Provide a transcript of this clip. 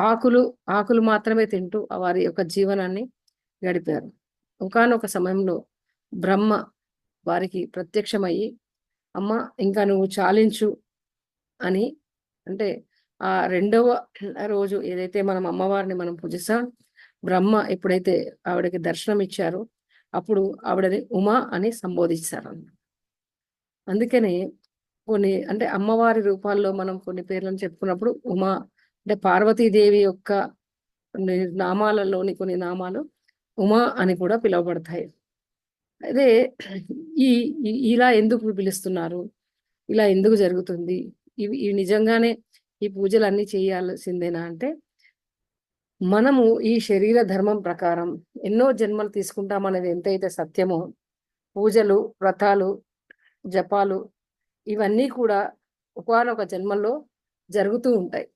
ఆకులు ఆకులు మాత్రమే తింటూ వారి యొక్క జీవనాన్ని గడిపారు. ఒకానొక సమయంలో బ్రహ్మ వారికి ప్రత్యక్షమయ్యి, అమ్మ ఇంకా నువ్వు చాలించు అని, అంటే ఆ రెండవ రోజు ఏదైతే మనం అమ్మవారిని మనం పూజిస్తాం, బ్రహ్మ ఎప్పుడైతే ఆవిడకి దర్శనం ఇచ్చారో అప్పుడు ఆవిడని ఉమా అని సంబోధిస్తారు. అందుకని కొన్ని అంటే అమ్మవారి రూపాల్లో మనం కొన్ని పేర్లను చెప్పుకున్నప్పుడు ఉమా అంటే పార్వతీదేవి యొక్క నామాలలోని కొన్ని నామాలు ఉమా అని కూడా పిలువబడతాయి. అదే ఈ ఇలా ఎందుకు పిలుస్తున్నారు, ఇలా ఎందుకు జరుగుతుంది, ఇవి నిజంగానే ఈ పూజలన్నీ చేయాల్సిందేనా అంటే, మనము ఈ శరీర ధర్మం ప్రకారం ఎన్నో జన్మలు తీసుకుంటామనేది ఎంతైతే సత్యమో, పూజలు, వ్రతాలు, జపాలు ఇవన్నీ కూడా ఒకానొక జన్మలో జరుగుతూ ఉంటాయి.